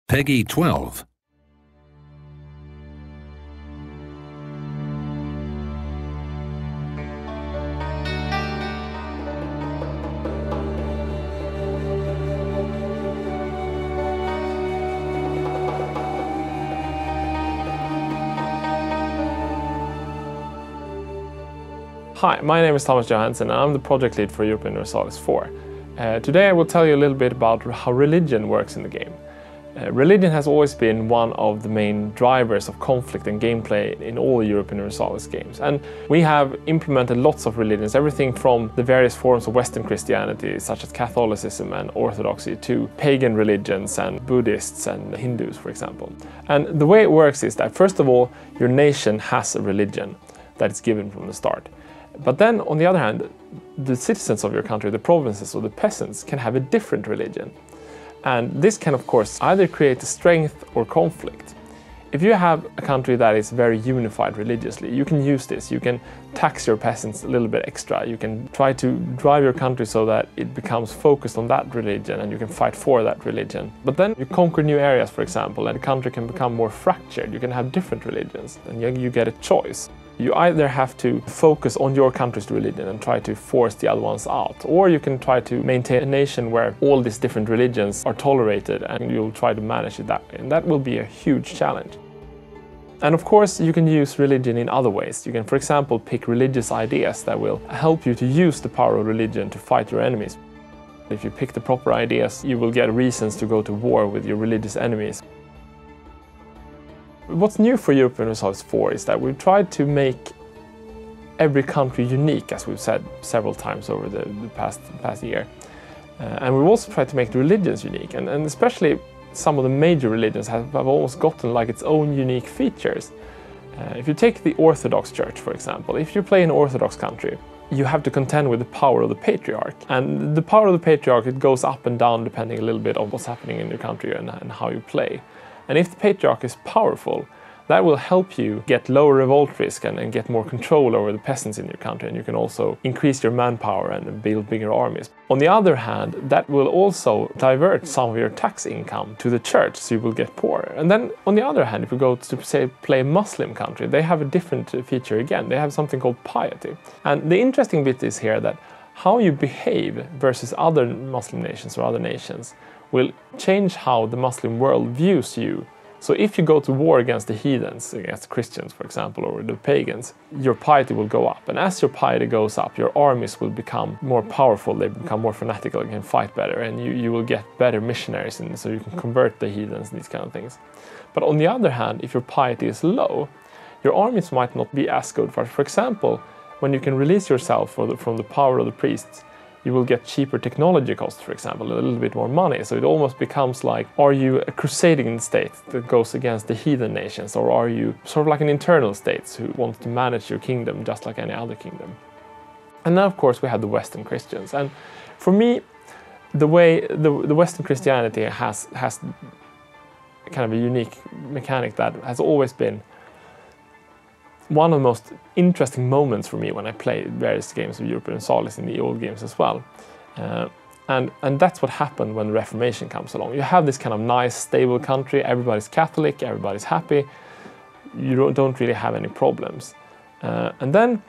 Peggy 12. Hi, my name is Thomas Johansson and I'm the project lead for Europa Universalis IV. Today I will tell you a little bit about how religion works in the game. Religion has always been one of the main drivers of conflict and gameplay in all Europa Universalis games, and we have implemented lots of religions, everything from the various forms of Western Christianity such as Catholicism and Orthodoxy to pagan religions and Buddhists and Hindus, for example. And the way it works is that first of all your nation has a religion that is given from the start. But then, on the other hand, the citizens of your country, the provinces or the peasants, can have a different religion. And this can, of course, either create a strength or conflict. If you have a country that is very unified religiously, you can use this. You can tax your peasants a little bit extra. You can try to drive your country so that it becomes focused on that religion and you can fight for that religion. But then you conquer new areas, for example, and the country can become more fractured. You can have different religions and you get a choice. You either have to focus on your country's religion and try to force the other ones out, or you can try to maintain a nation where all these different religions are tolerated and you'll try to manage it that way. And that will be a huge challenge. And of course, you can use religion in other ways. You can, for example, pick religious ideas that will help you to use the power of religion to fight your enemies. If you pick the proper ideas, you will get reasons to go to war with your religious enemies. What's new for Europa Universalis IV is that we've tried to make every country unique, as we've said several times over the past year. And we've also tried to make the religions unique, and especially some of the major religions have almost gotten like its own unique features. If you take the Orthodox Church, for example, if you play in an Orthodox country, you have to contend with the power of the patriarch. And the power of the patriarch, it goes up and down depending a little bit on what's happening in your country and how you play. And if the patriarch is powerful, that will help you get lower revolt risk and get more control over the peasants in your country, and you can also increase your manpower and build bigger armies. On the other hand, that will also divert some of your tax income to the church, so you will get poorer. And then on the other hand, if you go to, say, play a Muslim country, they have a different feature again. They have something called piety. And the interesting bit is here that how you behave versus other Muslim nations or other nations will change how the Muslim world views you. So if you go to war against the heathens, against Christians, for example, or the pagans, your piety will go up. And as your piety goes up, your armies will become more powerful, they become more fanatical, you can fight better, and you will get better missionaries, and so you can convert the heathens and these kind of things. But on the other hand, if your piety is low, your armies might not be as good. For example, when you can release yourself from the power of the priests, you will get cheaper technology costs, for example, a little bit more money. So it almost becomes like, are you a crusading state that goes against the heathen nations, or are you sort of like an internal state who wants to manage your kingdom just like any other kingdom? And now, of course, we have the Western Christians. And for me, the way the Western Christianity has kind of a unique mechanic that has always been one of the most interesting moments for me when I play various games of Europa Universalis in the old games as well. And that's what happened when the Reformation comes along. You have this kind of nice, stable country, everybody's Catholic, everybody's happy, you don't really have any problems. And then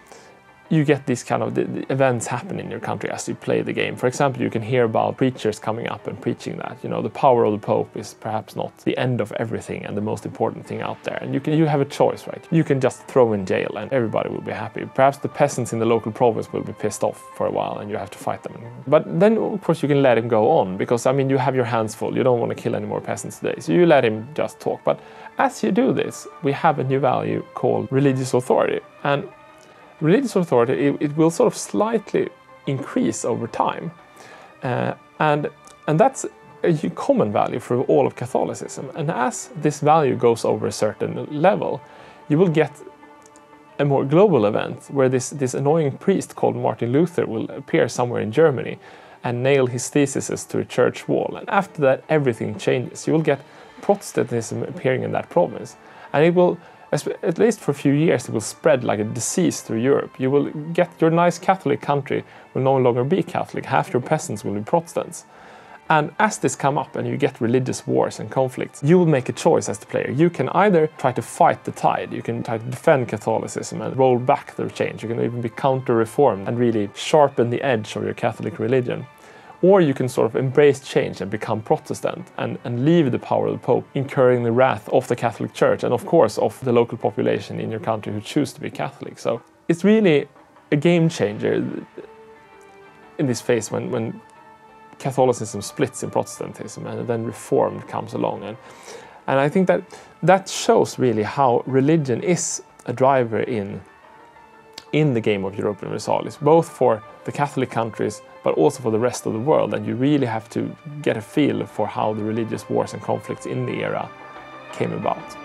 you get these kind of the events happen in your country as you play the game. For example, you can hear about preachers coming up and preaching that, you know, the power of the Pope is perhaps not the end of everything and the most important thing out there. And you have a choice, right? You can just throw in jail and everybody will be happy. Perhaps the peasants in the local province will be pissed off for a while and you have to fight them. But then, of course, you can let him go on because, I mean, you have your hands full. You don't want to kill any more peasants today. So you let him just talk. But as you do this, we have a new value called religious authority. And religious authority, it will sort of slightly increase over time. And that's a common value for all of Catholicism. And as this value goes over a certain level, you will get a more global event where this annoying priest called Martin Luther will appear somewhere in Germany and nail his theses to a church wall. And after that, everything changes. You will get Protestantism appearing in that province. And it will, at least for a few years, it will spread like a disease through Europe. You will get your nice Catholic country will no longer be Catholic. Half your peasants will be Protestants. And as this come up and you get religious wars and conflicts, you will make a choice as the player. You can either try to fight the tide, you can try to defend Catholicism and roll back the change, you can even be counter-reformed and really sharpen the edge of your Catholic religion. Or you can sort of embrace change and become Protestant and leave the power of the Pope, incurring the wrath of the Catholic Church and of course of the local population in your country who choose to be Catholic. So it's really a game changer in this phase when Catholicism splits in Protestantism and then Reform comes along. And I think that shows really how religion is a driver in the game of Europa Universalis, both for the Catholic countries but also for the rest of the world. And you really have to get a feel for how the religious wars and conflicts in the era came about.